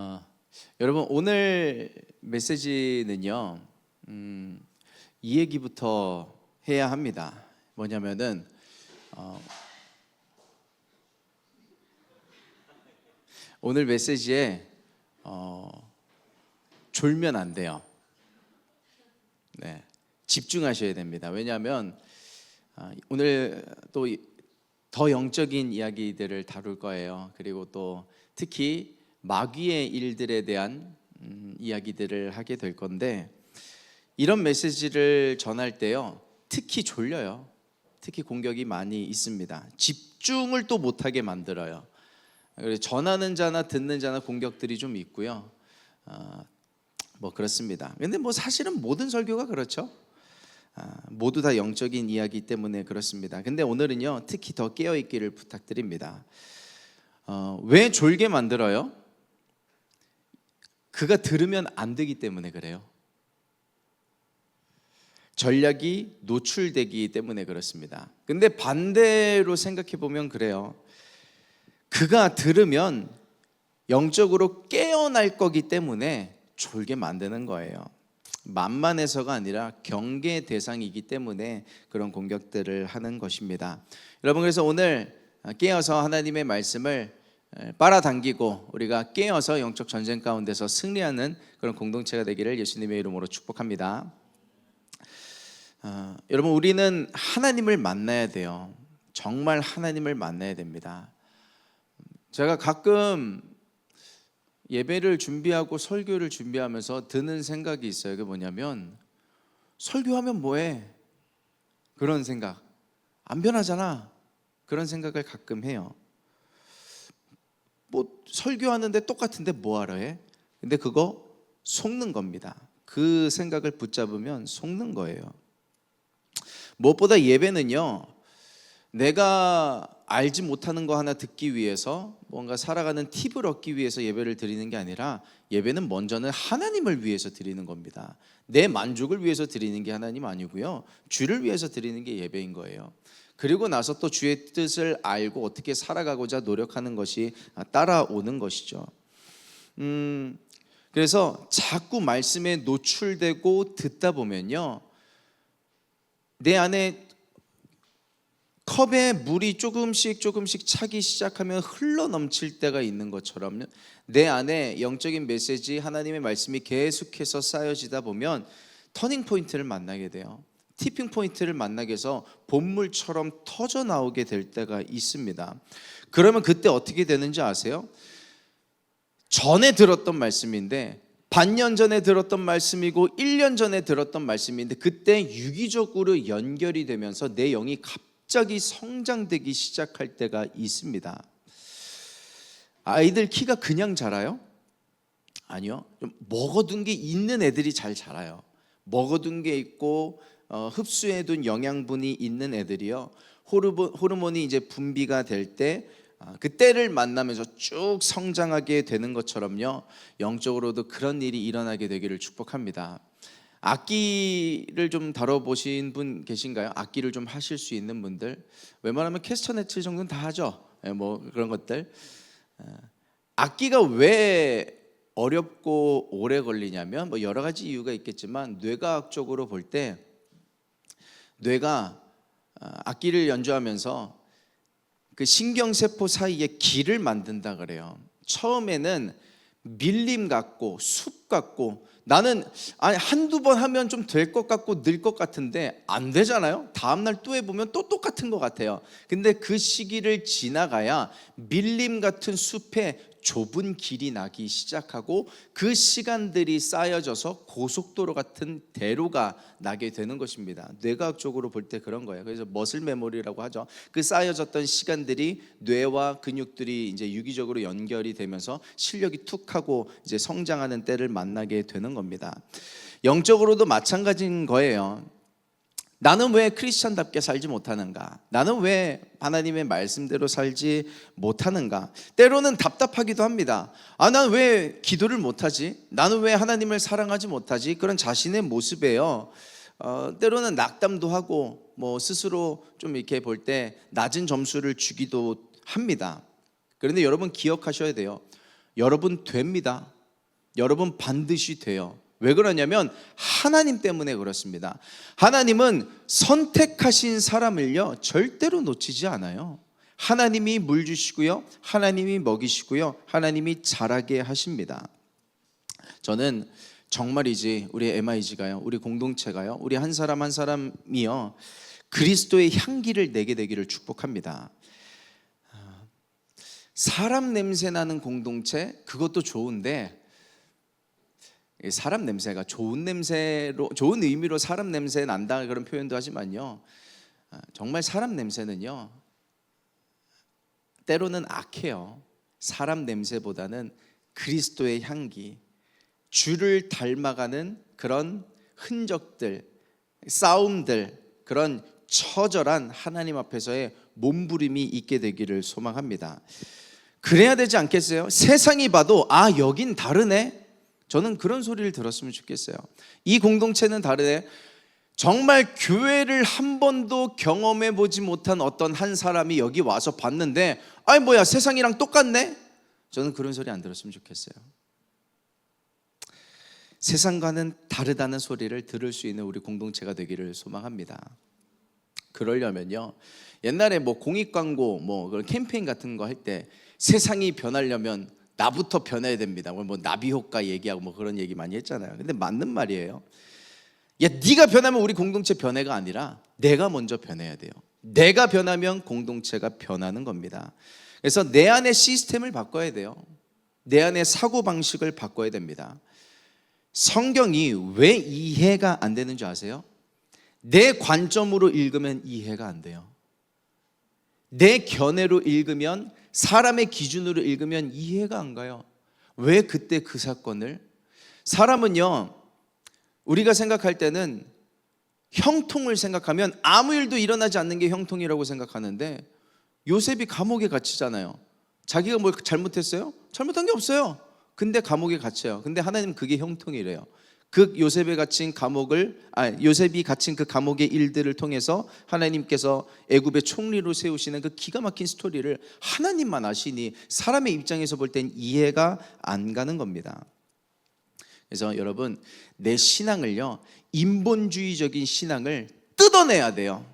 어, 여러분 오늘 메시지는요, 이 얘기부터 해야 합니다. 뭐냐면은 오늘 메시지에 졸면 안 돼요. 네, 집중하셔야 됩니다. 왜냐하면 오늘 또 더 영적인 이야기들을 다룰 거예요. 그리고 또 특히 마귀의 일들에 대한 이야기들을 하게 될 건데, 이런 메시지를 전할 때요, 특히 졸려요. 특히 공격이 많이 있습니다. 집중을 또 못하게 만들어요. 그래서 전하는 자나 듣는 자나 공격들이 좀 있고요. 뭐 그렇습니다. 근데 뭐 사실은 모든 설교가 그렇죠. 모두 다 영적인 이야기 때문에 그렇습니다. 근데 오늘은요, 특히 더 깨어있기를 부탁드립니다. 왜 졸게 만들어요? 그가 들으면 안 되기 때문에 그래요. 전략이 노출되기 때문에 그렇습니다. 근데 반대로 생각해 보면 그래요. 그가 들으면 영적으로 깨어날 거기 때문에 졸게 만드는 거예요. 만만해서가 아니라 경계 대상이기 때문에 그런 공격들을 하는 것입니다. 여러분, 그래서 오늘 깨어서 하나님의 말씀을 빨아당기고 우리가 깨어서 영적 전쟁 가운데서 승리하는 그런 공동체가 되기를 예수님의 이름으로 축복합니다. 여러분, 우리는 하나님을 만나야 돼요. 정말 하나님을 만나야 됩니다. 제가 가끔 예배를 준비하고 설교를 준비하면서 드는 생각이 있어요. 그게 뭐냐면, 설교하면 뭐해? 그런 생각. 안 변하잖아. 그런 생각을 가끔 해요. 뭐 설교하는데 똑같은데 뭐하러 해? 근데 그거 속는 겁니다. 그 생각을 붙잡으면 속는 거예요. 무엇보다 예배는요, 내가 알지 못하는 거 하나 듣기 위해서, 뭔가 살아가는 팁을 얻기 위해서 예배를 드리는 게 아니라, 예배는 먼저는 하나님을 위해서 드리는 겁니다. 내 만족을 위해서 드리는 게 하나님 아니고요, 주를 위해서 드리는 게 예배인 거예요. 그리고 나서 또 주의 뜻을 알고 어떻게 살아가고자 노력하는 것이 따라오는 것이죠. 그래서 자꾸 말씀에 노출되고 듣다 보면요, 내 안에 컵에 물이 조금씩 차기 시작하면 흘러 넘칠 때가 있는 것처럼, 내 안에 영적인 메시지, 하나님의 말씀이 계속해서 쌓여지다 보면 터닝 포인트를 만나게 돼요. 티핑 포인트를 만나게 해서 본물처럼 터져 나오게 될 때가 있습니다. 그러면 그때 어떻게 되는지 아세요? 전에 들었던 말씀인데, 반년 전에 들었던 말씀이고 1년 전에 들었던 말씀인데, 그때 유기적으로 연결이 되면서 내 영이 갑자기 성장되기 시작할 때가 있습니다. 아이들 키가 그냥 자라요? 아니요. 좀 먹어둔 게 있는 애들이 잘 자라요. 먹어둔 게 있고 흡수해둔 영양분이 있는 애들이요, 호르몬이 이제 분비가 될 때, 그때를 만나면서 쭉 성장하게 되는 것처럼요, 영적으로도 그런 일이 일어나게 되기를 축복합니다. 악기를 좀 다뤄보신 분 계신가요? 악기를 좀 하실 수 있는 분들? 웬만하면 캐스터네츠 정도는 다 하죠. 뭐 그런 것들. 악기가 왜 어렵고 오래 걸리냐면, 뭐 여러 가지 이유가 있겠지만, 뇌과학적으로 볼 때 뇌가 악기를 연주하면서 그 신경세포 사이에 길을 만든다 그래요. 처음에는 밀림 같고 숲 같고, 나는 한두 번 하면 좀 될 것 같고 늘 것 같은데 안 되잖아요. 다음날 또 해보면 또 똑같은 것 같아요. 근데 그 시기를 지나가야 밀림 같은 숲에 좁은 길이 나기 시작하고, 그 시간들이 쌓여져서 고속도로 같은 대로가 나게 되는 것입니다. 뇌과학적으로 볼 때 그런 거예요. 그래서 머슬 메모리라고 하죠. 그 쌓여졌던 시간들이 뇌와 근육들이 이제 유기적으로 연결이 되면서 실력이 툭 하고 이제 성장하는 때를 만나게 되는 겁니다. 영적으로도 마찬가지인 거예요. 나는 왜 크리스천답게 살지 못하는가? 나는 왜 하나님의 말씀대로 살지 못하는가? 때로는 답답하기도 합니다. 나는 왜 기도를 못하지? 나는 왜 하나님을 사랑하지 못하지? 그런 자신의 모습에요, 때로는 낙담도 하고, 뭐 스스로 좀 이렇게 볼 때 낮은 점수를 주기도 합니다. 그런데 여러분 기억하셔야 돼요. 여러분 됩니다. 여러분 반드시 돼요. 왜 그러냐면 하나님 때문에 그렇습니다. 하나님은 선택하신 사람을요 절대로 놓치지 않아요. 하나님이 물 주시고요, 하나님이 먹이시고요, 하나님이 자라게 하십니다. 저는 정말이지 우리 MIG가요, 우리 공동체가요, 우리 한 사람 한 사람이요 그리스도의 향기를 내게 되기를 축복합니다. 사람 냄새 나는 공동체, 그것도 좋은데 사람 냄새가 좋은 냄새로, 좋은 의미로 사람 냄새 난다 그런 표현도 하지만요, 정말 사람 냄새는요 때로는 악해요. 사람 냄새보다는 그리스도의 향기, 주를 닮아가는 그런 흔적들, 싸움들, 그런 처절한 하나님 앞에서의 몸부림이 있게 되기를 소망합니다. 그래야 되지 않겠어요? 세상이 봐도 아 여긴 다르네, 저는 그런 소리를 들었으면 좋겠어요. 이 공동체는 다르네. 정말 교회를 한 번도 경험해 보지 못한 어떤 한 사람이 여기 와서 봤는데 아이 뭐야 세상이랑 똑같네? 저는 그런 소리 안 들었으면 좋겠어요. 세상과는 다르다는 소리를 들을 수 있는 우리 공동체가 되기를 소망합니다. 그러려면요, 옛날에 뭐 공익 광고 뭐 그런 캠페인 같은 거 할 때 세상이 변하려면 나부터 변해야 됩니다. 뭐 나비 효과 얘기하고 뭐 그런 얘기 많이 했잖아요. 근데 맞는 말이에요. 야, 네가 변하면 우리 공동체 변해가 아니라 내가 먼저 변해야 돼요. 내가 변하면 공동체가 변하는 겁니다. 그래서 내 안의 시스템을 바꿔야 돼요. 내 안의 사고방식을 바꿔야 됩니다. 성경이 왜 이해가 안 되는 줄 아세요? 내 관점으로 읽으면 이해가 안 돼요. 내 견해로 읽으면, 사람의 기준으로 읽으면 이해가 안 가요. 왜 그때 그 사건을? 사람은요, 우리가 생각할 때는 형통을 생각하면 아무 일도 일어나지 않는 게 형통이라고 생각하는데, 요셉이 감옥에 gat히잖아요. 자기가 뭘 잘못했어요? 잘못한 게 없어요. 근데 감옥에 갇혀요. 근데 하나님은 그게 형통이래요. 그 요셉이 갇힌 그 감옥의 일들을 통해서 하나님께서 애굽의 총리로 세우시는 그 기가 막힌 스토리를 하나님만 아시니 사람의 입장에서 볼 땐 이해가 안 가는 겁니다. 그래서 여러분, 내 신앙을요, 인본주의적인 신앙을 뜯어내야 돼요.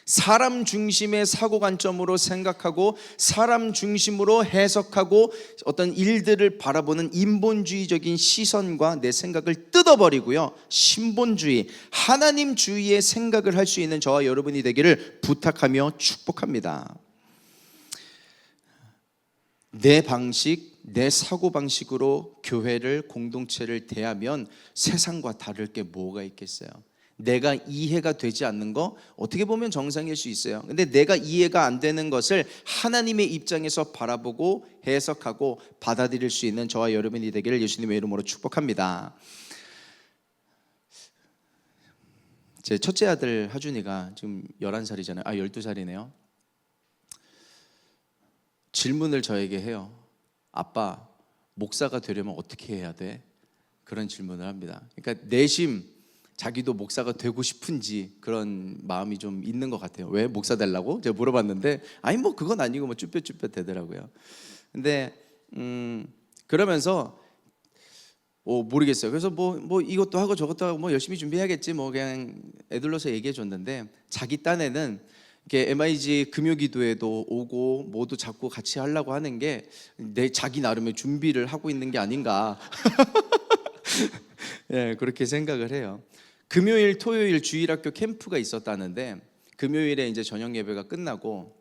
사람 중심의 사고관점으로 생각하고 사람 중심으로 해석하고 어떤 일들을 바라보는 인본주의적인 시선과 내 생각을 뜯어버리고요, 신본주의, 하나님주의의 생각을 할 수 있는 저와 여러분이 되기를 부탁하며 축복합니다. 내 방식, 내 사고방식으로 교회를, 공동체를 대하면 세상과 다를 게 뭐가 있겠어요? 내가 이해가 되지 않는 거 어떻게 보면 정상일 수 있어요. 근데 내가 이해가 안 되는 것을 하나님의 입장에서 바라보고 해석하고 받아들일 수 있는 저와 여러분이 되기를 예수님의 이름으로 축복합니다. 제 첫째 아들 하준이가 지금 11살이잖아요. 12살이네요. 질문을 저에게 해요. 아빠, 목사가 되려면 어떻게 해야 돼? 그런 질문을 합니다. 그러니까 내심 자기도 목사가 되고 싶은지 그런 마음이 좀 있는 것 같아요. 왜 목사 되려고? 제가 물어봤는데 아니 뭐 그건 아니고 뭐 쭈뼛쭈뼛 되더라고요. 근데 그러면서 모르겠어요. 그래서 뭐 이것도 하고 저것도 하고 뭐 열심히 준비해야겠지 뭐 그냥 애들러서 얘기해 줬는데, 자기 딴에는 이렇게 MIG 금요기도에도 오고 뭐도 자꾸 같이 하려고 하는 게 내 자기 나름의 준비를 하고 있는 게 아닌가. 네, 그렇게 생각을 해요. 금요일, 토요일 주일학교 캠프가 있었다는데 금요일에 이제 저녁 예배가 끝나고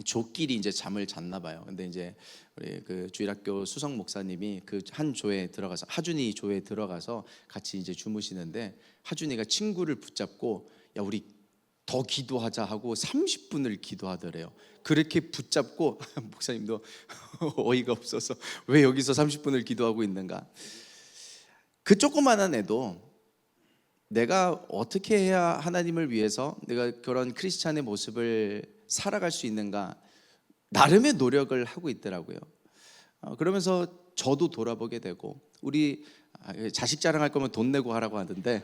조끼리 이제 잠을 잤나 봐요. 근데 이제 우리 그 주일학교 수석 목사님이 그 한 조에 들어가서, 하준이 조에 들어가서 같이 이제 주무시는데 하준이가 친구를 붙잡고 야 우리 더 기도하자 하고 30분을 기도하더래요. 그렇게 붙잡고 목사님도 어이가 없어서 왜 여기서 30분을 기도하고 있는가. 그 조그만한 애도 내가 어떻게 해야 하나님을 위해서 내가 그런 크리스찬의 모습을 살아갈 수 있는가 나름의 노력을 하고 있더라고요. 그러면서 저도 돌아보게 되고, 우리 자식 자랑할 거면 돈 내고 하라고 하던데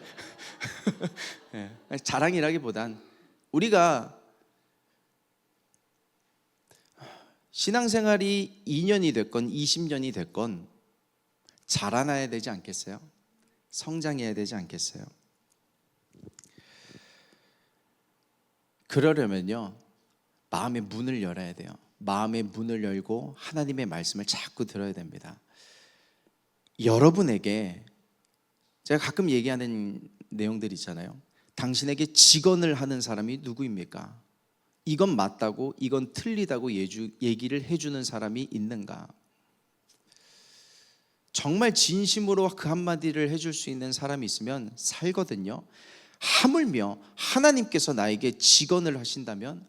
자랑이라기보단 우리가 신앙생활이 2년이 됐건 20년이 됐건 자라나야 되지 않겠어요? 성장해야 되지 않겠어요? 그러려면요, 마음의 문을 열어야 돼요. 마음의 문을 열고 하나님의 말씀을 자꾸 들어야 됩니다. 여러분에게 제가 가끔 얘기하는 내용들 있잖아요. 당신에게 직언을 하는 사람이 누구입니까? 이건 맞다고 이건 틀리다고 얘기를 해주는 사람이 있는가? 정말 진심으로 그 한마디를 해줄 수 있는 사람이 있으면 살거든요. 하물며 하나님께서 나에게 직언을 하신다면,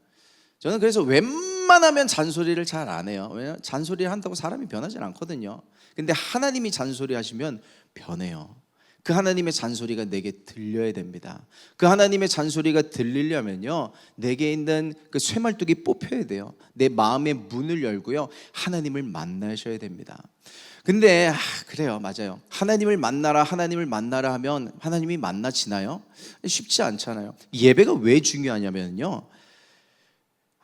저는 그래서 웬만하면 잔소리를 잘 안 해요. 왜냐하면 잔소리를 한다고 사람이 변하지 않거든요. 근데 하나님이 잔소리 하시면 변해요. 그 하나님의 잔소리가 내게 들려야 됩니다. 그 하나님의 잔소리가 들리려면요, 내게 있는 그 쇠말뚝이 뽑혀야 돼요. 내 마음의 문을 열고요, 하나님을 만나셔야 됩니다. 근데 그래요, 맞아요. 하나님을 만나라 하면 하나님이 만나지나요? 쉽지 않잖아요. 예배가 왜 중요하냐면요,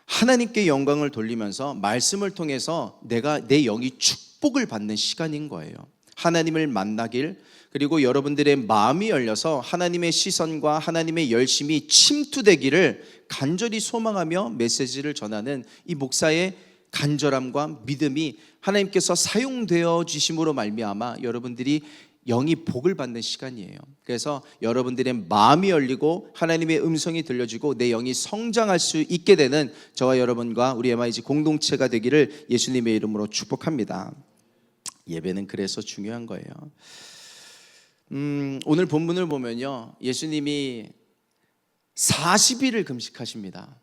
하나님께 영광을 돌리면서 말씀을 통해서 내 영이 축복을 받는 시간인 거예요. 하나님을 만나길, 그리고 여러분들의 마음이 열려서 하나님의 시선과 하나님의 열심이 침투되기를 간절히 소망하며 메시지를 전하는 이 목사의 간절함과 믿음이 하나님께서 사용되어 주심으로 말미암아 여러분들이 영이 복을 받는 시간이에요. 그래서 여러분들의 마음이 열리고 하나님의 음성이 들려지고 내 영이 성장할 수 있게 되는 저와 여러분과 우리 MIG 공동체가 되기를 예수님의 이름으로 축복합니다. 예배는 그래서 중요한 거예요. 오늘 본문을 보면요, 예수님이 40일을 금식하십니다.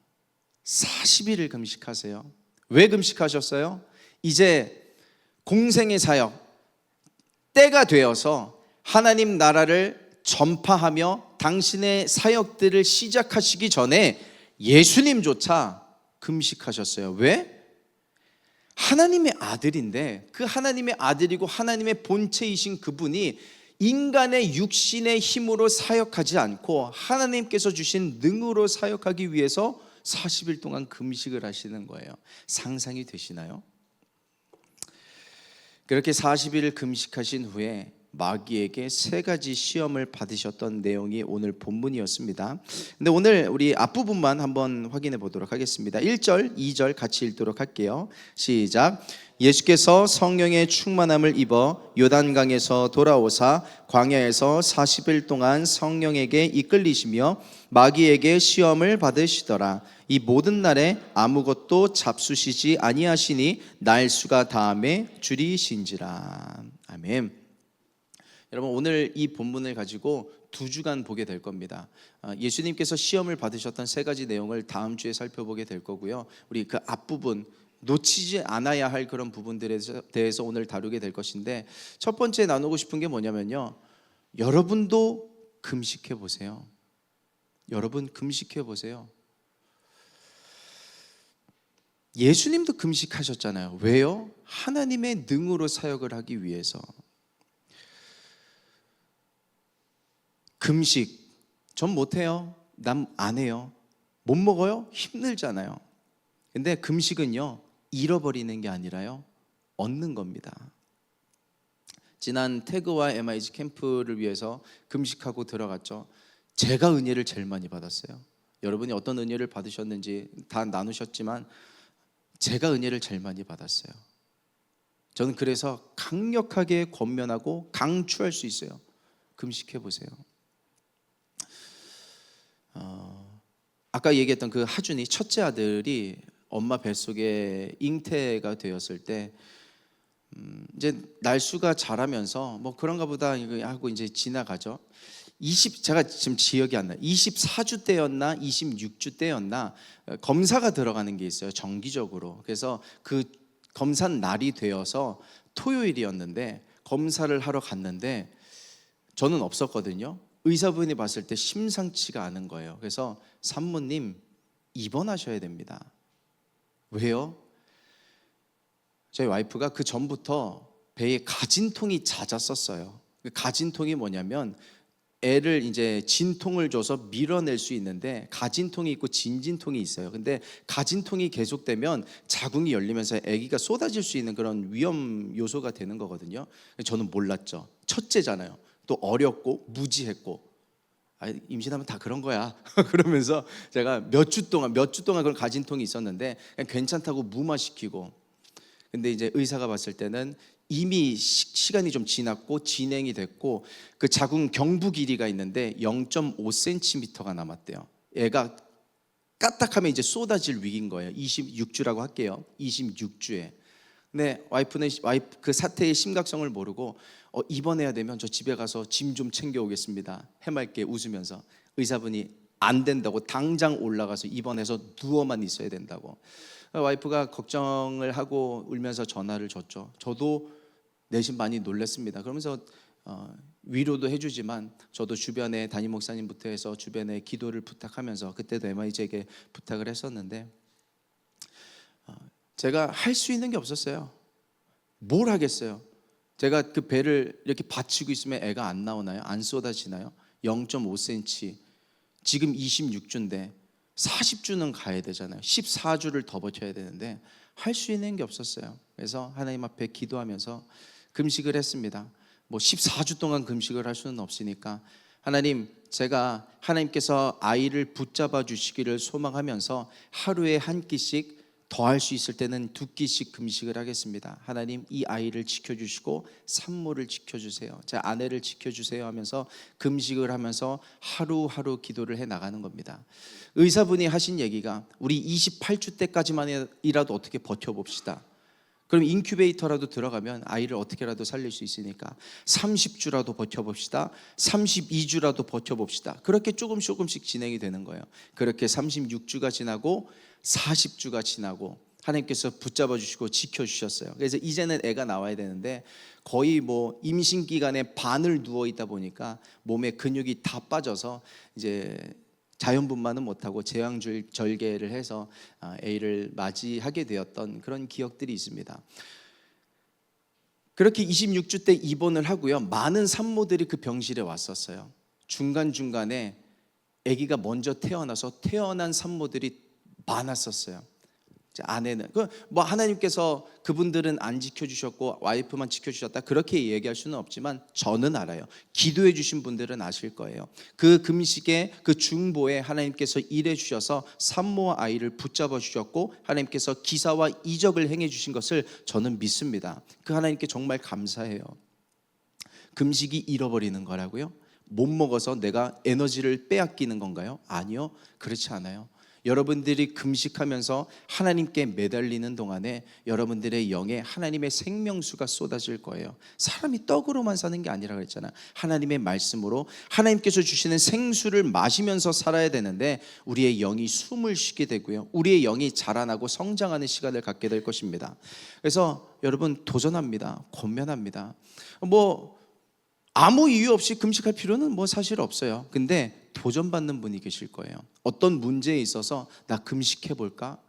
40일을 금식하세요. 왜 금식하셨어요? 이제 공생의 사역 때가 되어서 하나님 나라를 전파하며 당신의 사역들을 시작하시기 전에 예수님조차 금식하셨어요. 왜? 하나님의 아들인데, 그 하나님의 아들이고 하나님의 본체이신 그분이 인간의 육신의 힘으로 사역하지 않고 하나님께서 주신 능으로 사역하기 위해서 40일 동안 금식을 하시는 거예요. 상상이 되시나요? 그렇게 40일을 금식하신 후에 마귀에게 3가지 시험을 받으셨던 내용이 오늘 본문이었습니다. 근데 오늘 우리 앞부분만 한번 확인해 보도록 하겠습니다. 1절, 2절 같이 읽도록 할게요. 시작. 예수께서 성령의 충만함을 입어 요단강에서 돌아오사 광야에서 40일 동안 성령에게 이끌리시며 마귀에게 시험을 받으시더라. 이 모든 날에 아무것도 잡수시지 아니하시니 날수가 다함에 줄이신지라. 아멘. 여러분, 오늘 이 본문을 가지고 2주간 보게 될 겁니다. 예수님께서 시험을 받으셨던 3가지 내용을 다음 주에 살펴보게 될 거고요. 우리 그 앞부분 놓치지 않아야 할 그런 부분들에 대해서 오늘 다루게 될 것인데, 첫 번째 나누고 싶은 게 뭐냐면요, 여러분도 금식해 보세요. 여러분 금식해 보세요. 예수님도 금식하셨잖아요. 왜요? 하나님의 능으로 사역을 하기 위해서. 금식 전 못해요. 난 안 해요. 못 먹어요? 힘들잖아요. 근데 금식은요, 잃어버리는 게 아니라요, 얻는 겁니다. 지난 태그와 MIG 캠프를 위해서 금식하고 들어갔죠. 제가 은혜를 제일 많이 받았어요. 여러분이 어떤 은혜를 받으셨는지 다 나누셨지만 제가 은혜를 제일 많이 받았어요. 저는 그래서 강력하게 권면하고 강추할 수 있어요. 금식해 보세요. 아까 얘기했던 그 하준이 첫째 아들이 엄마 뱃속에 잉태가 되었을 때 이제 날수가 자라면서 뭐 그런가 보다 하고 이제 지나가죠. 제가 지금 기억이 안 나요. 24주 때였나 26주 때였나 검사가 들어가는 게 있어요, 정기적으로. 그래서 그 검사 날이 되어서 토요일이었는데 검사를 하러 갔는데 저는 없었거든요. 의사분이 봤을 때 심상치가 않은 거예요. 그래서 산모님 입원하셔야 됩니다. 왜요? 저희 와이프가 그 전부터 배에 가진통이 잦았었어요. 그 가진통이 뭐냐면 애를 이제 진통을 줘서 밀어낼 수 있는데 가진통이 있고 진진통이 있어요. 근데 가진통이 계속되면 자궁이 열리면서 아기가 쏟아질 수 있는 그런 위험 요소가 되는 거거든요. 저는 몰랐죠. 첫째잖아요. 또 어렵고 무지했고, 임신하면 다 그런 거야. 그러면서 제가 몇 주 동안 그런 가진통이 있었는데 그냥 괜찮다고 무마시키고, 근데 이제 의사가 봤을 때는 이미 시간이 좀 지났고 진행이 됐고 그 자궁 경부 길이가 있는데 0.5cm가 남았대요. 애가 까딱하면 이제 쏟아질 위기인 거예요. 26주라고 할게요. 26주에. 근데 와이프는 그 사태의 심각성을 모르고 입원해야 되면 저 집에 가서 짐 좀 챙겨 오겠습니다. 해맑게 웃으면서. 의사분이 안 된다고 당장 올라가서 입원해서 누워만 있어야 된다고. 와이프가 걱정을 하고 울면서 전화를 줬죠. 저도 내심 많이 놀랐습니다. 그러면서 위로도 해주지만 저도 주변에 담임 목사님부터 해서 주변에 기도를 부탁하면서, 그때도 MI제에게 부탁을 했었는데 제가 할 수 있는 게 없었어요. 뭘 하겠어요? 제가 그 배를 이렇게 받치고 있으면 애가 안 나오나요? 안 쏟아지나요? 0.5cm, 지금 26주인데 40주는 가야 되잖아요. 14주를 더 버텨야 되는데 할 수 있는 게 없었어요. 그래서 하나님 앞에 기도하면서 금식을 했습니다. 뭐 14주 동안 금식을 할 수는 없으니까 하나님, 제가 하나님께서 아이를 붙잡아 주시기를 소망하면서 하루에 한 끼씩, 더 할 수 있을 때는 2끼씩 금식을 하겠습니다. 하나님, 이 아이를 지켜주시고 산모를 지켜주세요, 제 아내를 지켜주세요 하면서 금식을 하면서 하루하루 기도를 해 나가는 겁니다. 의사분이 하신 얘기가 우리 28주 때까지만이라도 어떻게 버텨봅시다. 그럼 인큐베이터라도 들어가면 아이를 어떻게라도 살릴 수 있으니까 30주라도 버텨봅시다. 32주라도 버텨봅시다. 그렇게 조금씩 진행이 되는 거예요. 그렇게 36주가 지나고 40주가 지나고 하나님께서 붙잡아 주시고 지켜주셨어요. 그래서 이제는 애가 나와야 되는데 거의 뭐 임신 기간에 반을 누워 있다 보니까 몸에 근육이 다 빠져서 이제 자연분만은 못하고 제왕절개를 해서 A를 맞이하게 되었던 그런 기억들이 있습니다. 그렇게 26주 때 입원을 하고요. 많은 산모들이 그 병실에 왔었어요. 중간중간에 아기가 먼저 태어나서 태어난 산모들이 많았었어요. 아내는 뭐 하나님께서 그분들은 안 지켜주셨고 와이프만 지켜주셨다 그렇게 얘기할 수는 없지만 저는 알아요. 기도해 주신 분들은 아실 거예요. 그 금식의 그 중보에 하나님께서 일해 주셔서 산모와 아이를 붙잡아 주셨고 하나님께서 기사와 이적을 행해 주신 것을 저는 믿습니다. 그 하나님께 정말 감사해요. 금식이 잃어버리는 거라고요? 못 먹어서 내가 에너지를 빼앗기는 건가요? 아니요, 그렇지 않아요. 여러분들이 금식하면서 하나님께 매달리는 동안에 여러분들의 영에 하나님의 생명수가 쏟아질 거예요. 사람이 떡으로만 사는 게 아니라 그랬잖아. 하나님의 말씀으로 하나님께서 주시는 생수를 마시면서 살아야 되는데 우리의 영이 숨을 쉬게 되고요, 우리의 영이 자라나고 성장하는 시간을 갖게 될 것입니다. 그래서 여러분 도전합니다. 권면합니다. 뭐 아무 이유 없이 금식할 필요는 뭐 사실 없어요. 근데 도전받는 분이 계실 거예요. 어떤 문제에 있어서 나 금식해볼까?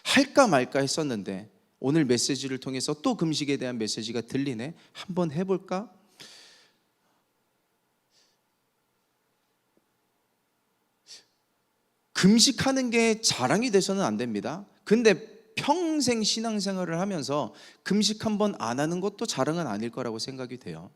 할까 말까 했었는데 오늘 메시지를 통해서 또 금식에 대한 메시지가 들리네. 한번 해볼까? 금식하는 게 자랑이 돼서는 안 됩니다. 근데 평생 신앙생활을 하면서 금식 한번 안 하는 것도 자랑은 아닐 거라고 생각이 돼요.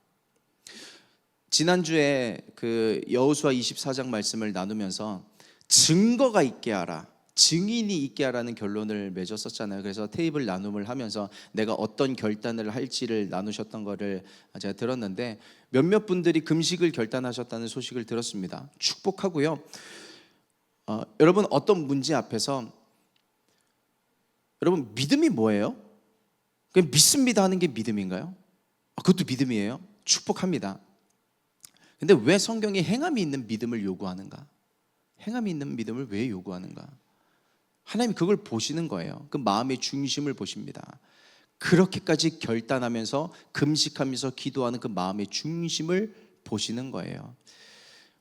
지난주에 그 여호수아 24장 말씀을 나누면서 증거가 있게 하라, 증인이 있게 하라는 결론을 맺었었잖아요. 그래서 테이블 나눔을 하면서 내가 어떤 결단을 할지를 나누셨던 거를 제가 들었는데 몇몇 분들이 금식을 결단하셨다는 소식을 들었습니다. 축복하고요. 여러분 어떤 문제 앞에서 여러분 믿음이 뭐예요? 그냥 믿습니다 하는 게 믿음인가요? 그것도 믿음이에요. 축복합니다. 근데 왜 성경이 행함이 있는 믿음을 요구하는가? 행함이 있는 믿음을 왜 요구하는가? 하나님 그걸 보시는 거예요. 그 마음의 중심을 보십니다. 그렇게까지 결단하면서 금식하면서 기도하는 그 마음의 중심을 보시는 거예요.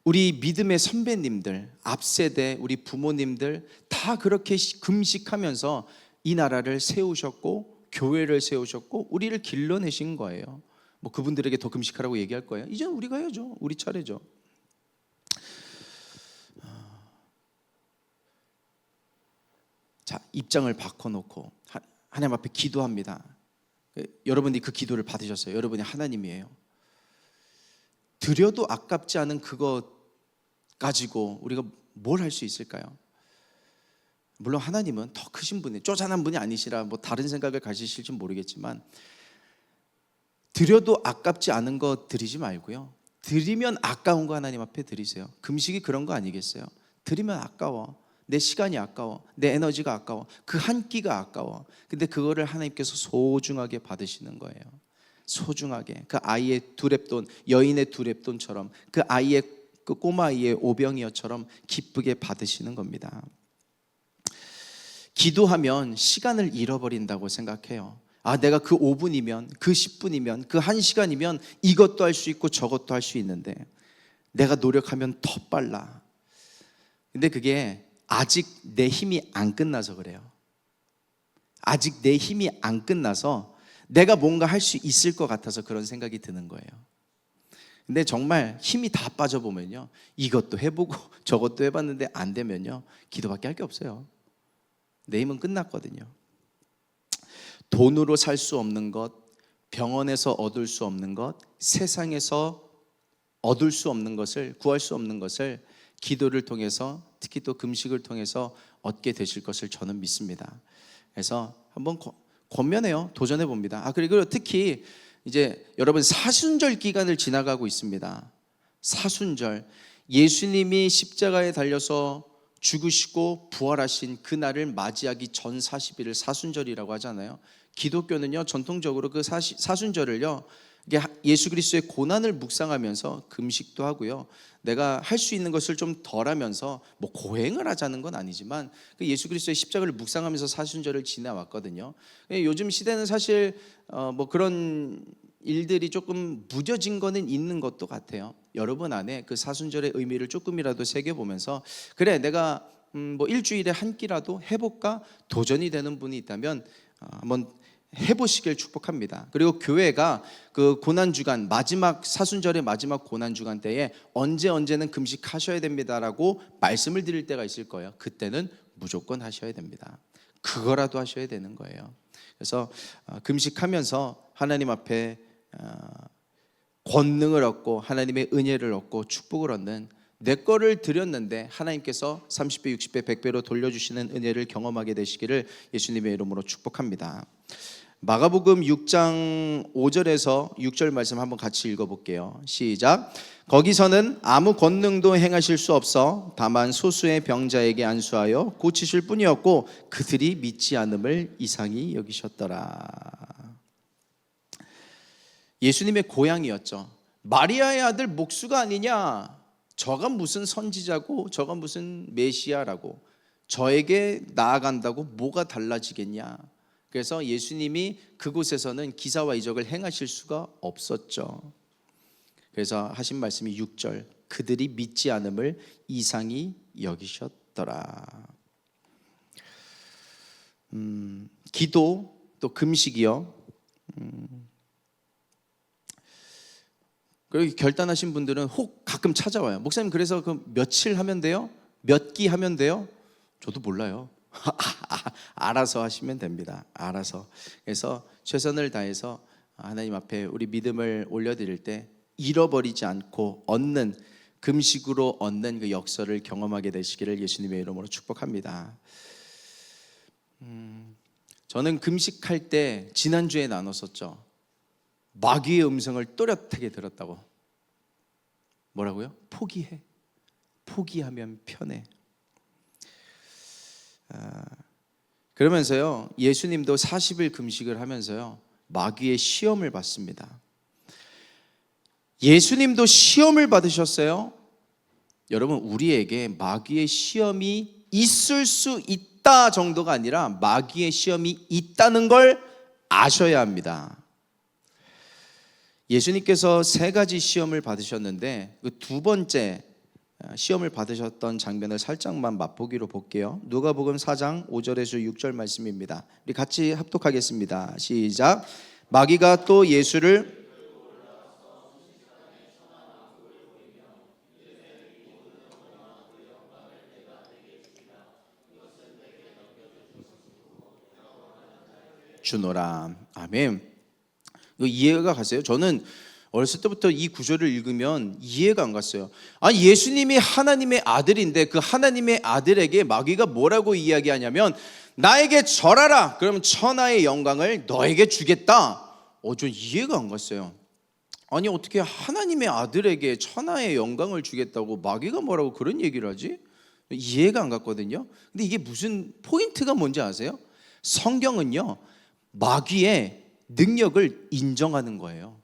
우리 믿음의 선배님들, 앞세대 우리 부모님들 다 그렇게 금식하면서 이 나라를 세우셨고 교회를 세우셨고 우리를 길러내신 거예요. 뭐 그분들에게 더 금식하라고 얘기할 거예요? 이제는 우리가 해야죠. 우리 차례죠. 입장을 바꿔놓고 하나님 앞에 기도합니다. 여러분이 그 기도를 받으셨어요. 여러분이 하나님이에요. 드려도 아깝지 않은 그것 가지고 우리가 뭘 할 수 있을까요? 물론 하나님은 더 크신 분이, 쪼잔한 분이 아니시라 뭐 다른 생각을 가지실지 모르겠지만, 드려도 아깝지 않은 거 드리지 말고요, 드리면 아까운 거 하나님 앞에 드리세요. 금식이 그런 거 아니겠어요? 드리면 아까워, 내 시간이 아까워, 내 에너지가 아까워, 그 한 끼가 아까워. 근데 그거를 하나님께서 소중하게 받으시는 거예요. 소중하게. 그 아이의 두렙돈, 여인의 두렙돈처럼, 그 아이의, 그 꼬마아이의 오병이어처럼 기쁘게 받으시는 겁니다. 기도하면 시간을 잃어버린다고 생각해요. 내가 그 5분이면, 그 10분이면, 그 1시간이면 이것도 할 수 있고 저것도 할 수 있는데 내가 노력하면 더 빨라. 근데 그게 아직 내 힘이 안 끝나서 그래요. 아직 내 힘이 안 끝나서 내가 뭔가 할 수 있을 것 같아서 그런 생각이 드는 거예요. 근데 정말 힘이 다 빠져보면요, 이것도 해보고 저것도 해봤는데 안 되면요, 기도밖에 할 게 없어요. 내 힘은 끝났거든요. 돈으로 살 수 없는 것, 병원에서 얻을 수 없는 것, 세상에서 얻을 수 없는 것을, 구할 수 없는 것을 기도를 통해서, 특히 또 금식을 통해서 얻게 되실 것을 저는 믿습니다. 그래서 한번 권면해요. 도전해 봅니다. 그리고 특히 이제 여러분, 사순절 기간을 지나가고 있습니다. 사순절, 예수님이 십자가에 달려서 죽으시고 부활하신 그날을 맞이하기 전 40일을 사순절이라고 하잖아요. 기독교는요, 전통적으로 그 사순절을요, 예수 그리스도의 고난을 묵상하면서 금식도 하고요, 내가 할 수 있는 것을 좀 덜하면서 뭐 고행을 하자는 건 아니지만 그 예수 그리스도의 십자가를 묵상하면서 사순절을 지내왔거든요. 요즘 시대는 사실 뭐 그런 일들이 조금 무뎌진 거는 있는 것도 같아요. 여러분 안에 그 사순절의 의미를 조금이라도 새겨보면서, 그래, 내가 뭐 일주일에 한 끼라도 해볼까 도전이 되는 분이 있다면 한번 해보시길 축복합니다. 그리고 교회가 그 고난주간, 마지막 사순절의 마지막 고난주간 때에 언제는 금식하셔야 됩니다라고 말씀을 드릴 때가 있을 거예요. 그때는 무조건 하셔야 됩니다. 그거라도 하셔야 되는 거예요. 그래서 금식하면서 하나님 앞에 권능을 얻고 하나님의 은혜를 얻고 축복을 얻는, 내 거를 드렸는데 하나님께서 30배, 60배, 100배로 돌려주시는 은혜를 경험하게 되시기를 예수님의 이름으로 축복합니다. 마가복음 6장 5절에서 6절 말씀 한번 같이 읽어볼게요. 시작. 거기서는 아무 권능도 행하실 수 없어 다만 소수의 병자에게 안수하여 고치실 뿐이었고 그들이 믿지 않음을 이상히 여기셨더라. 예수님의 고향이었죠. 마리아의 아들 목수가 아니냐, 저가 무슨 선지자고 저가 무슨 메시아라고, 저에게 나아간다고 뭐가 달라지겠냐. 그래서 예수님이 그곳에서는 기사와 이적을 행하실 수가 없었죠. 그래서 하신 말씀이 6절, 그들이 믿지 않음을 이상히 여기셨더라. 기도 또 금식이요. 그리고 결단하신 분들은 혹 가끔 찾아와요. 목사님, 그래서 그 며칠 하면 돼요? 몇 끼 하면 돼요? 저도 몰라요. 알아서 하시면 됩니다. 알아서. 그래서 최선을 다해서 하나님 앞에 우리 믿음을 올려드릴 때 잃어버리지 않고 얻는, 금식으로 얻는 그 역사를 경험하게 되시기를 예수님의 이름으로 축복합니다. 저는 금식할 때 지난주에 나눴었죠. 마귀의 음성을 또렷하게 들었다고. 뭐라고요? 포기해. 포기하면 편해. 그러면서요, 예수님도 40일 금식을 하면서요, 마귀의 시험을 받습니다. 예수님도 시험을 받으셨어요. 여러분, 우리에게 마귀의 시험이 있을 수 있다 정도가 아니라 마귀의 시험이 있다는 걸 아셔야 합니다. 예수님께서 3가지 시험을 받으셨는데 그 2번째 시험을 받으셨던 장면을 살짝만 맛보기로 볼게요. 누가복음 4장 5절에서 6절 말씀입니다. 우리 같이 합독하겠습니다. 시작. 마귀가 또 예수를 주노라. 아멘. 이거 이해가 가세요? 저는 어렸을 때부터 이 구절을 읽으면 이해가 안 갔어요. 아니, 예수님이 하나님의 아들인데 그 하나님의 아들에게 마귀가 뭐라고 이야기하냐면 나에게 절하라. 그러면 천하의 영광을 너에게 주겠다. 좀 이해가 안 갔어요. 아니, 어떻게 하나님의 아들에게 천하의 영광을 주겠다고 마귀가 뭐라고 그런 얘기를 하지? 이해가 안 갔거든요. 근데 이게 무슨 포인트가 뭔지 아세요? 성경은요, 마귀의 능력을 인정하는 거예요.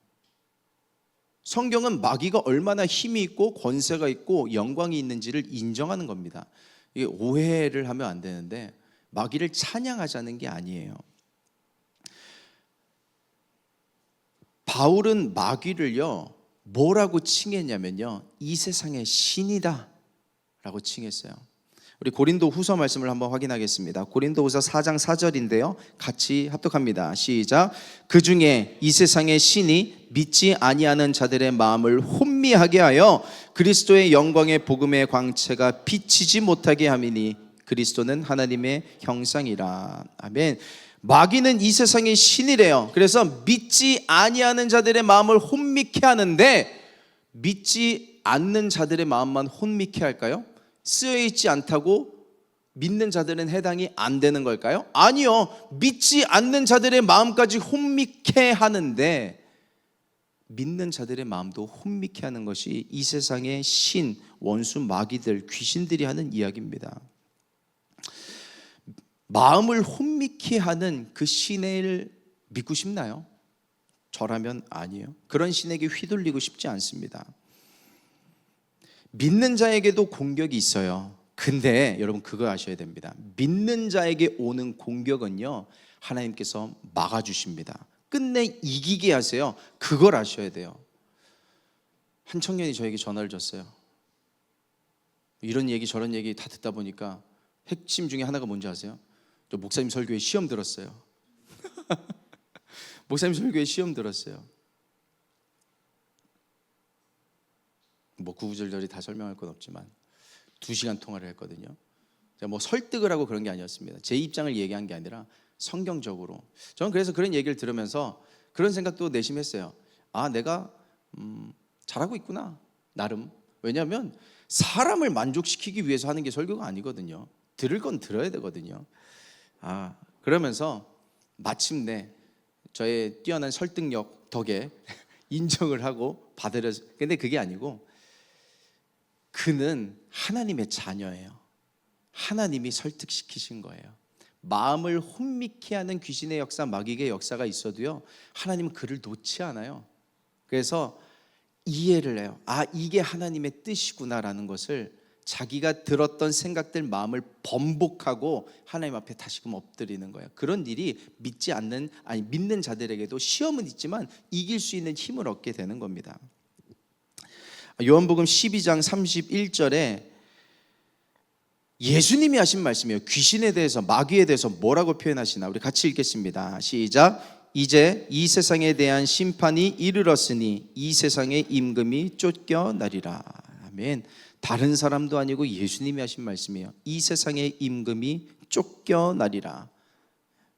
성경은 마귀가 얼마나 힘이 있고 권세가 있고 영광이 있는지를 인정하는 겁니다. 이게 오해를 하면 안 되는데 마귀를 찬양하자는 게 아니에요. 바울은 마귀를요 뭐라고 칭했냐면요, 이 세상의 신이다 라고 칭했어요. 우리 고린도 후서 말씀을 한번 확인하겠습니다. 고린도 후서 4장 4절인데요 같이 합독합니다. 시작. 그 중에 이 세상의 신이 믿지 아니하는 자들의 마음을 혼미하게 하여 그리스도의 영광의 복음의 광채가 비치지 못하게 함이니 그리스도는 하나님의 형상이라. 아멘. 마귀는 이 세상의 신이래요. 그래서 믿지 아니하는 자들의 마음을 혼미케 하는데, 믿지 않는 자들의 마음만 혼미케 할까요? 쓰여있지 않다고 믿는 자들은 해당이 안 되는 걸까요? 아니요. 믿지 않는 자들의 마음까지 혼미케 하는데 믿는 자들의 마음도 혼미케 하는 것이 이 세상의 신, 원수, 마귀들, 귀신들이 하는 이야기입니다. 마음을 혼미케 하는 그 신을 믿고 싶나요? 저라면 아니에요. 그런 신에게 휘둘리고 싶지 않습니다. 믿는 자에게도 공격이 있어요. 근데 여러분 그거 아셔야 됩니다. 믿는 자에게 오는 공격은요 하나님께서 막아주십니다. 끝내 이기게 하세요. 그걸 아셔야 돼요. 한 청년이 저에게 전화를 줬어요. 이런 얘기 저런 얘기 다 듣다 보니까 핵심 중에 하나가 뭔지 아세요? 저 목사님 설교에 시험 들었어요. 목사님 설교에 시험 들었어요. 뭐 구구절절히 다 설명할 건 없지만 2시간 통화를 했거든요. 제가 뭐 설득을 하고 그런 게 아니었습니다. 제 입장을 얘기한 게 아니라 성경적으로. 저는 그래서 그런 얘기를 들으면서 그런 생각도 내심했어요. 아, 내가 잘하고 있구나, 나름. 왜냐하면 사람을 만족시키기 위해서 하는 게 설교가 아니거든요. 들을 건 들어야 되거든요. 그러면서 마침내 저의 뛰어난 설득력 덕에 인정을 하고 받으려서. 근데 그게 아니고 그는 하나님의 자녀예요. 하나님이 설득시키신 거예요. 마음을 혼미케 하는 귀신의 역사, 마귀의 역사가 있어도요 하나님은 그를 놓지 않아요. 그래서 이해를 해요. 아, 이게 하나님의 뜻이구나라는 것을 자기가 들었던 생각들, 마음을 번복하고 하나님 앞에 다시금 엎드리는 거예요. 그런 일이 믿는 자들에게도 시험은 있지만 이길 수 있는 힘을 얻게 되는 겁니다. 요한복음 12장 31절에 예수님이 하신 말씀이에요. 귀신에 대해서, 마귀에 대해서 뭐라고 표현하시나? 우리 같이 읽겠습니다. 시작. 이제 이 세상에 대한 심판이 이르렀으니 이 세상의 임금이 쫓겨나리라. 아멘. 다른 사람도 아니고 예수님이 하신 말씀이에요. 이 세상의 임금이 쫓겨나리라.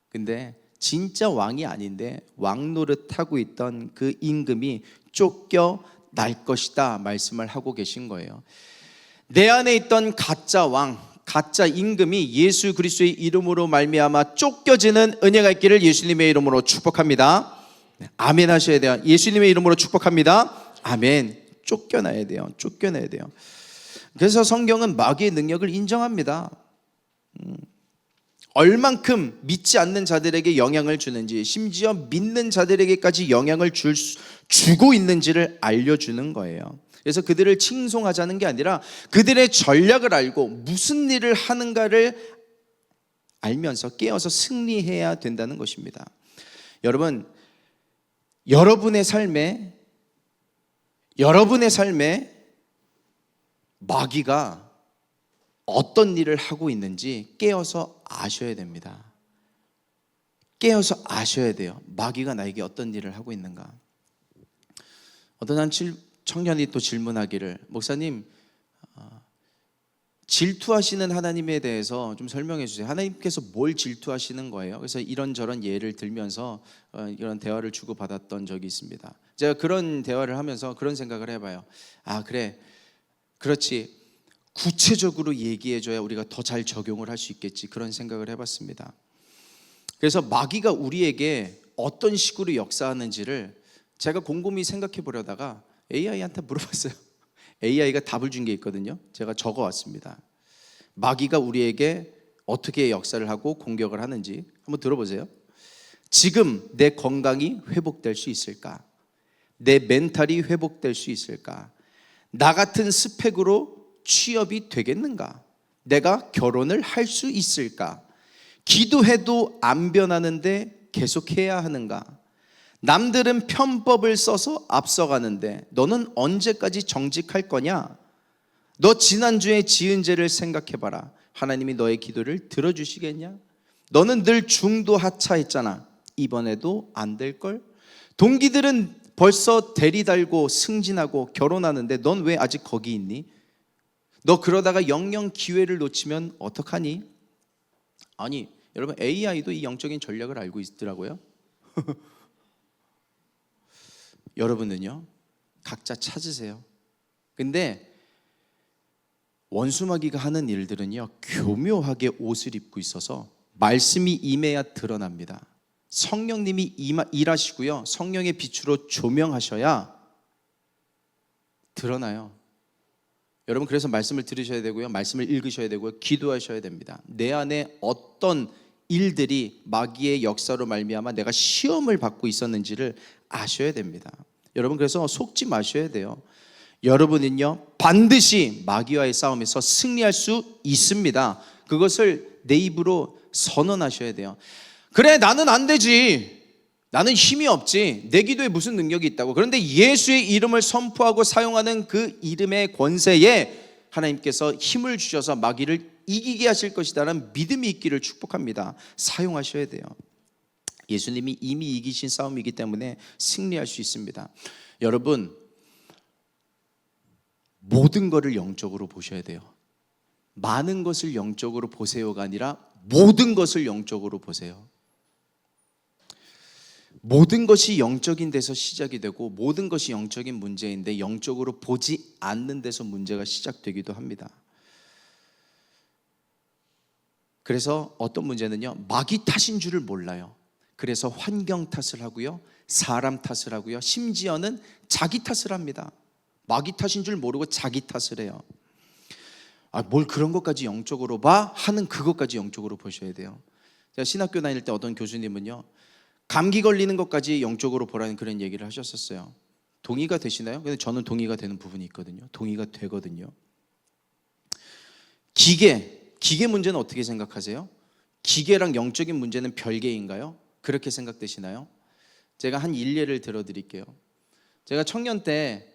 근데 진짜 왕이 아닌데 왕 노릇하고 있던 그 임금이 쫓겨날 것이다 말씀을 하고 계신 거예요. 내 안에 있던 가짜 왕, 가짜 임금이 예수 그리스도의 이름으로 말미암아 쫓겨지는 은혜가 있기를 예수님의 이름으로 축복합니다. 아멘 하셔야 돼요. 예수님의 이름으로 축복합니다. 아멘. 쫓겨나야 돼요. 쫓겨나야 돼요. 그래서 성경은 마귀의 능력을 인정합니다. 얼만큼 믿지 않는 자들에게 영향을 주는지, 심지어 믿는 자들에게까지 영향을 주고 있는지를 알려주는 거예요. 그래서 그들을 칭송하자는 게 아니라 그들의 전략을 알고 무슨 일을 하는가를 알면서 깨어서 승리해야 된다는 것입니다. 여러분, 여러분의 삶에 마귀가 어떤 일을 하고 있는지 깨어서 아셔야 됩니다. 깨어서 아셔야 돼요. 마귀가 나에게 어떤 일을 하고 있는가. 어떤 한 청년이 또 질문하기를, 목사님, 질투하시는 하나님에 대해서 좀 설명해 주세요. 하나님께서 뭘 질투하시는 거예요? 그래서 이런저런 예를 들면서 이런 대화를 주고받았던 적이 있습니다. 제가 그런 대화를 하면서 그런 생각을 해봐요. 아, 그래, 그렇지, 구체적으로 얘기해줘야 우리가 더 잘 적용을 할 수 있겠지, 그런 생각을 해봤습니다. 그래서 마귀가 우리에게 어떤 식으로 역사하는지를 제가 곰곰이 생각해 보려다가 AI한테 물어봤어요. AI가 답을 준 게 있거든요. 제가 적어왔습니다. 마귀가 우리에게 어떻게 역사를 하고 공격을 하는지 한번 들어보세요. 지금 내 건강이 회복될 수 있을까? 내 멘탈이 회복될 수 있을까? 나 같은 스펙으로 취업이 되겠는가? 내가 결혼을 할 수 있을까? 기도해도 안 변하는데 계속해야 하는가? 남들은 편법을 써서 앞서가는데 너는 언제까지 정직할 거냐? 너 지난주에 지은 죄를 생각해봐라. 하나님이 너의 기도를 들어주시겠냐? 너는 늘 중도하차했잖아. 이번에도 안 될걸? 동기들은 벌써 대리 달고 승진하고 결혼하는데 넌 왜 아직 거기 있니? 너 그러다가 영영 기회를 놓치면 어떡하니? 아니, 여러분, AI도 이 영적인 전략을 알고 있더라고요. 여러분은요, 각자 찾으세요. 근데 원수마귀가 하는 일들은요, 교묘하게 옷을 입고 있어서 말씀이 임해야 드러납니다. 성령님이 일하시고요, 성령의 빛으로 조명하셔야 드러나요. 여러분, 그래서 말씀을 들으셔야 되고요, 말씀을 읽으셔야 되고요, 기도하셔야 됩니다. 내 안에 어떤 일들이 마귀의 역사로 말미암아 내가 시험을 받고 있었는지를 아셔야 됩니다. 여러분, 그래서 속지 마셔야 돼요. 여러분은요, 반드시 마귀와의 싸움에서 승리할 수 있습니다. 그것을 내 입으로 선언하셔야 돼요. 그래, 나는 안 되지, 나는 힘이 없지, 내 기도에 무슨 능력이 있다고. 그런데 예수의 이름을 선포하고 사용하는 그 이름의 권세에 하나님께서 힘을 주셔서 마귀를 이기게 하실 것이다라는 믿음이 있기를 축복합니다. 사용하셔야 돼요. 예수님이 이미 이기신 싸움이기 때문에 승리할 수 있습니다. 여러분, 모든 것을 영적으로 보셔야 돼요. 많은 것을 영적으로 보세요가 아니라 모든 것을 영적으로 보세요. 모든 것이 영적인 데서 시작이 되고 모든 것이 영적인 문제인데 영적으로 보지 않는 데서 문제가 시작되기도 합니다. 그래서 어떤 문제는요, 마귀 탓인 줄을 몰라요. 그래서 환경 탓을 하고요, 사람 탓을 하고요, 심지어는 자기 탓을 합니다. 마귀 탓인 줄 모르고 자기 탓을 해요. 뭘 그런 것까지 영적으로 봐? 하는 그것까지 영적으로 보셔야 돼요. 제가 신학교 다닐 때 어떤 교수님은요, 감기 걸리는 것까지 영적으로 보라는 그런 얘기를 하셨었어요. 동의가 되시나요? 근데 저는 동의가 되는 부분이 있거든요. 동의가 되거든요. 기계 문제는 어떻게 생각하세요? 기계랑 영적인 문제는 별개인가요? 그렇게 생각되시나요? 제가 한 일례를 들어드릴게요. 제가 청년 때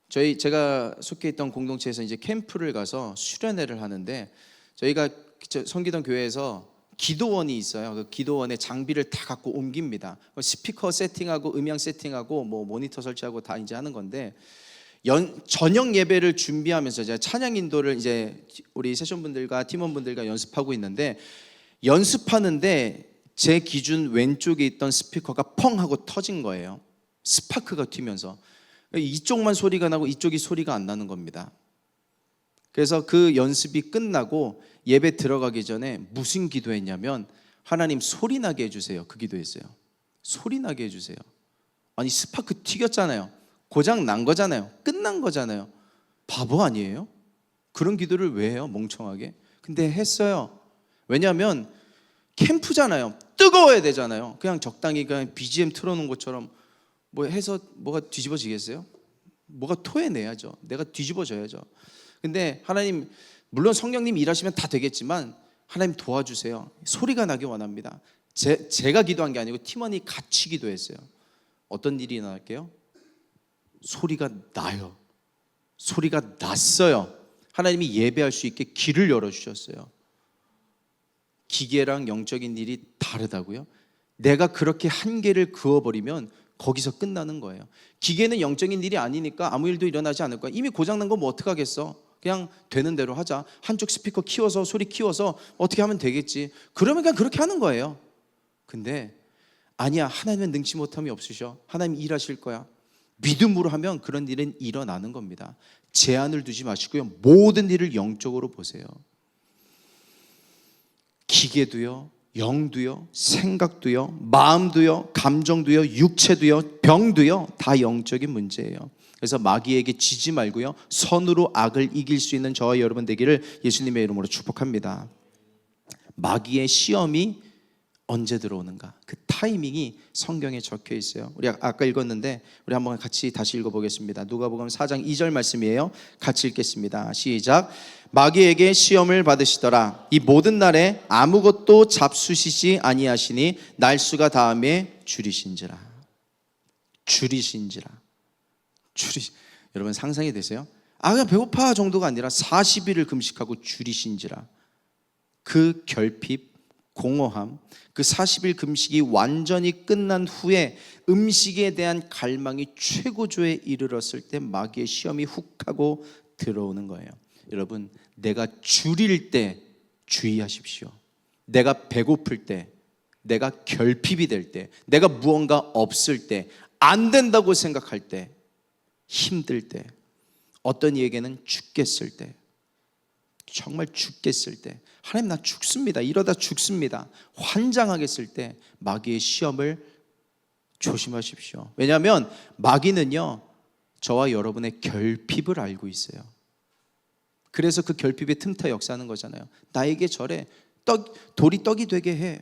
제가 속해 있던 공동체에서 이제 캠프를 가서 수련회를 하는데, 저희가 섬기던 교회에서 기도원이 있어요. 그 기도원에 장비를 다 갖고 옮깁니다. 스피커 세팅하고 음향 세팅하고 뭐 모니터 설치하고 다 이제 하는 건데, 저녁 예배를 준비하면서 제가 찬양 인도를 이제 우리 세션분들과 팀원분들과 연습하고 있는데, 연습하는데 제 기준 왼쪽에 있던 스피커가 펑 하고 터진 거예요. 스파크가 튀면서 이쪽만 소리가 나고 이쪽이 소리가 안 나는 겁니다. 그래서 그 연습이 끝나고 예배 들어가기 전에 무슨 기도했냐면, 하나님 소리 나게 해주세요. 그 기도했어요. 소리 나게 해주세요. 아니, 스파크 튀겼잖아요. 고장 난 거잖아요. 끝난 거잖아요. 바보 아니에요? 그런 기도를 왜 해요? 멍청하게. 근데 했어요. 왜냐하면 캠프잖아요. 뜨거워야 되잖아요. 그냥 적당히 그냥 BGM 틀어놓은 것처럼 뭐 해서 뭐가 뒤집어지겠어요? 뭐가 토해내야죠. 내가 뒤집어져야죠. 근데 하나님, 물론 성령님 일하시면 다 되겠지만 하나님 도와주세요. 소리가 나기 원합니다. 제가 기도한 게 아니고 팀원이 같이 기도했어요. 어떤 일이 일어날게요? 소리가 나요. 소리가 났어요. 하나님이 예배할 수 있게 길을 열어주셨어요. 기계랑 영적인 일이 다르다고요? 내가 그렇게 한계를 그어버리면 거기서 끝나는 거예요. 기계는 영적인 일이 아니니까 아무 일도 일어나지 않을 거야. 이미 고장난 거 뭐 어떡하겠어? 그냥 되는 대로 하자. 한쪽 스피커 키워서 소리 키워서 어떻게 하면 되겠지. 그러면 그냥 그렇게 하는 거예요. 근데 아니야, 하나님은 능치 못함이 없으셔. 하나님 일하실 거야. 믿음으로 하면 그런 일은 일어나는 겁니다. 제한을 두지 마시고요, 모든 일을 영적으로 보세요. 기계도요, 영도요, 생각도요, 마음도요, 감정도요, 육체도요, 병도요, 다 영적인 문제예요. 그래서 마귀에게 지지 말고요, 선으로 악을 이길 수 있는 저와 여러분 되기를 예수님의 이름으로 축복합니다. 마귀의 시험이 언제 들어오는가, 그 타이밍이 성경에 적혀 있어요. 우리 아까 읽었는데 우리 한번 같이 다시 읽어보겠습니다. 누가복음 4장 2절 말씀이에요. 같이 읽겠습니다. 시작. 마귀에게 시험을 받으시더라. 이 모든 날에 아무것도 잡수시지 아니하시니 날수가 다음에 줄이신지라. 여러분 상상이 되세요? 그냥 배고파 정도가 아니라 40일을 금식하고 줄이신지라. 그 결핍, 공허함, 그 40일 금식이 완전히 끝난 후에 음식에 대한 갈망이 최고조에 이르렀을 때 마귀의 시험이 훅 하고 들어오는 거예요. 여러분, 내가 줄일 때 주의하십시오. 내가 배고플 때, 내가 결핍이 될 때, 내가 무언가 없을 때, 안 된다고 생각할 때, 힘들 때, 어떤 이에게는 죽겠을 때, 정말 죽겠을 때, 하나님 나 죽습니다, 이러다 죽습니다, 환장하겠을 때 마귀의 시험을 조심하십시오. 왜냐하면 마귀는요, 저와 여러분의 결핍을 알고 있어요. 그래서 그 결핍에 틈타 역사하는 거잖아요. 나에게 저래, 돌이 떡이 되게 해.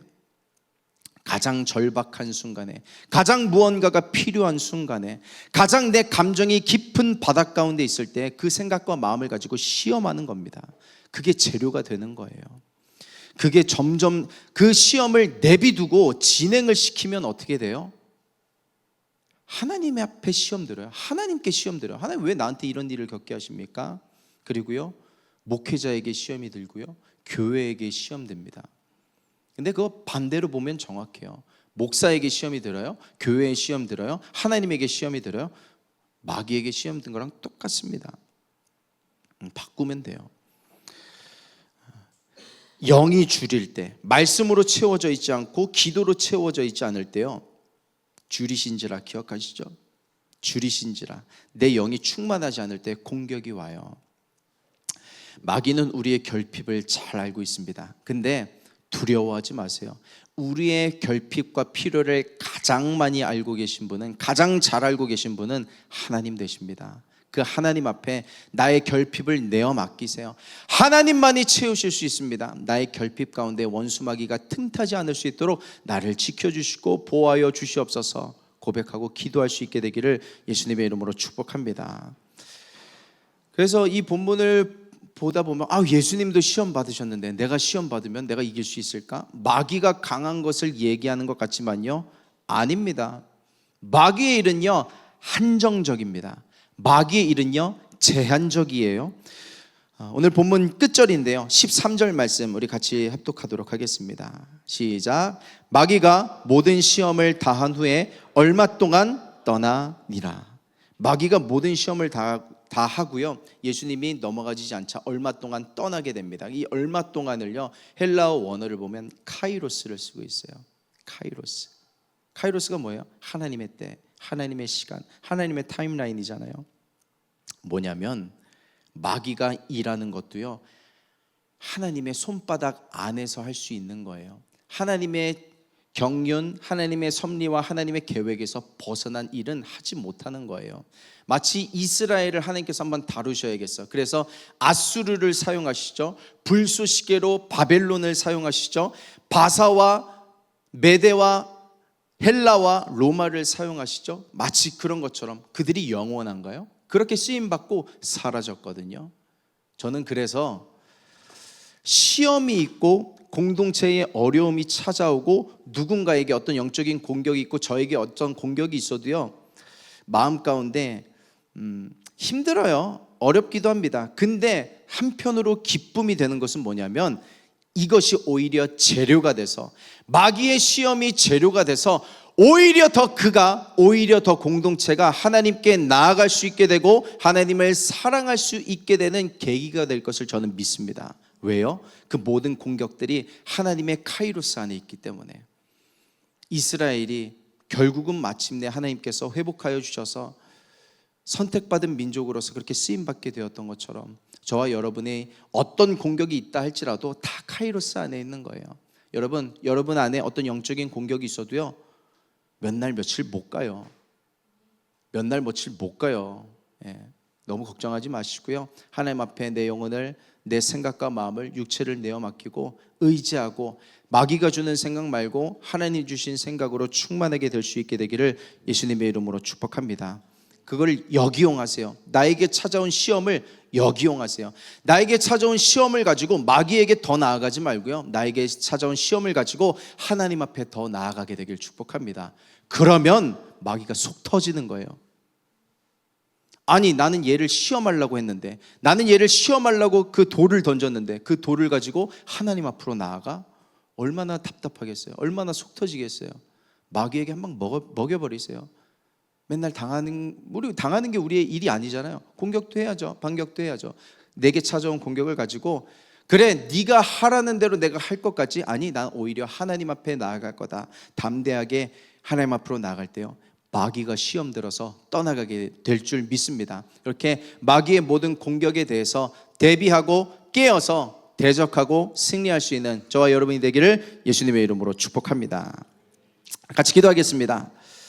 가장 절박한 순간에, 가장 무언가가 필요한 순간에, 가장 내 감정이 깊은 바닷 가운데 있을 때 그 생각과 마음을 가지고 시험하는 겁니다. 그게 재료가 되는 거예요. 그게 점점 그 시험을 내비두고 진행을 시키면 어떻게 돼요? 하나님 앞에 시험 들어요. 하나님께 시험 들어요. 하나님 왜 나한테 이런 일을 겪게 하십니까? 그리고요, 목회자에게 시험이 들고요, 교회에게 시험 됩니다. 근데 그거 반대로 보면 정확해요. 목사에게 시험이 들어요, 교회에 시험 들어요, 하나님에게 시험이 들어요, 마귀에게 시험 든 거랑 똑같습니다. 바꾸면 돼요. 영이 줄일 때, 말씀으로 채워져 있지 않고 기도로 채워져 있지 않을 때요, 줄이신지라 기억하시죠? 줄이신지라. 내 영이 충만하지 않을 때 공격이 와요. 마귀는 우리의 결핍을 잘 알고 있습니다. 근데 두려워하지 마세요. 우리의 결핍과 필요를 가장 많이 알고 계신 분은, 가장 잘 알고 계신 분은 하나님 되십니다. 그 하나님 앞에 나의 결핍을 내어 맡기세요. 하나님만이 채우실 수 있습니다. 나의 결핍 가운데 원수 마귀가 틈타지 않을 수 있도록 나를 지켜주시고 보호하여 주시옵소서 고백하고 기도할 수 있게 되기를 예수님의 이름으로 축복합니다. 그래서 이 본문을 보다 보면 예수님도 시험 받으셨는데 내가 시험 받으면 내가 이길 수 있을까? 마귀가 강한 것을 얘기하는 것 같지만요, 아닙니다. 마귀의 일은요 한정적입니다. 마귀의 일은요 제한적이에요. 오늘 본문 끝절인데요, 13절 말씀 우리 같이 합독하도록 하겠습니다. 시작. 마귀가 모든 시험을 다한 후에 얼마 동안 떠나니라. 마귀가 모든 시험을 다 하고요, 예수님이 넘어가지지 않자 얼마 동안 떠나게 됩니다. 이 얼마 동안을요, 헬라어 원어를 보면 카이로스를 쓰고 있어요. 카이로스가 뭐예요? 하나님의 때, 하나님의 시간, 하나님의 타임라인이잖아요. 뭐냐면 마귀가 일하는 것도요, 하나님의 손바닥 안에서 할 수 있는 거예요. 하나님의 경륜, 하나님의 섭리와 하나님의 계획에서 벗어난 일은 하지 못하는 거예요. 마치 이스라엘을 하나님께서 한번 다루셔야겠어. 그래서 아수르를 사용하시죠. 불쏘시개로 바벨론을 사용하시죠. 바사와 메대와 헬라와 로마를 사용하시죠. 마치 그런 것처럼 그들이 영원한가요? 그렇게 쓰임받고 사라졌거든요. 저는 그래서 시험이 있고 공동체에 어려움이 찾아오고 누군가에게 어떤 영적인 공격이 있고 저에게 어떤 공격이 있어도요, 마음 가운데 힘들어요. 어렵기도 합니다. 근데 한편으로 기쁨이 되는 것은 뭐냐면 이것이 오히려 재료가 돼서, 마귀의 시험이 재료가 돼서 오히려 더 공동체가 하나님께 나아갈 수 있게 되고 하나님을 사랑할 수 있게 되는 계기가 될 것을 저는 믿습니다. 왜요? 그 모든 공격들이 하나님의 카이로스 안에 있기 때문에. 이스라엘이 결국은 마침내 하나님께서 회복하여 주셔서 선택받은 민족으로서 그렇게 쓰임받게 되었던 것처럼 저와 여러분의 어떤 공격이 있다 할지라도 다 카이로스 안에 있는 거예요. 여러분 안에 어떤 영적인 공격이 있어도요, 몇 날 며칠 못 가요. 몇 날 며칠 못 가요. 너무 걱정하지 마시고요, 하나님 앞에 내 영혼을, 내 생각과 마음을, 육체를 내어 맡기고 의지하고 마귀가 주는 생각 말고 하나님 주신 생각으로 충만하게 될 수 있게 되기를 예수님의 이름으로 축복합니다. 그걸 역이용하세요. 나에게 찾아온 시험을 역이용하세요. 나에게 찾아온 시험을 가지고 마귀에게 더 나아가지 말고요, 나에게 찾아온 시험을 가지고 하나님 앞에 더 나아가게 되길 축복합니다. 그러면 마귀가 속 터지는 거예요. 아니, 나는 얘를 시험하려고 했는데, 나는 얘를 시험하려고 그 돌을 던졌는데 그 돌을 가지고 하나님 앞으로 나아가? 얼마나 답답하겠어요. 얼마나 속 터지겠어요. 마귀에게 한 방 먹여버리세요. 맨날 우리 당하는 게 우리의 일이 아니잖아요. 공격도 해야죠. 반격도 해야죠. 내게 찾아온 공격을 가지고, 그래, 네가 하라는 대로 내가 할 것 같지? 아니, 난 오히려 하나님 앞에 나아갈 거다. 담대하게 하나님 앞으로 나아갈 때요, 마귀가 시험 들어서 떠나가게 될 줄 믿습니다. 이렇게 마귀의 모든 공격에 대해서 대비하고 깨어서 대적하고 승리할 수 있는 저와 여러분이 되기를 예수님의 이름으로 축복합니다. 같이 기도하겠습니다.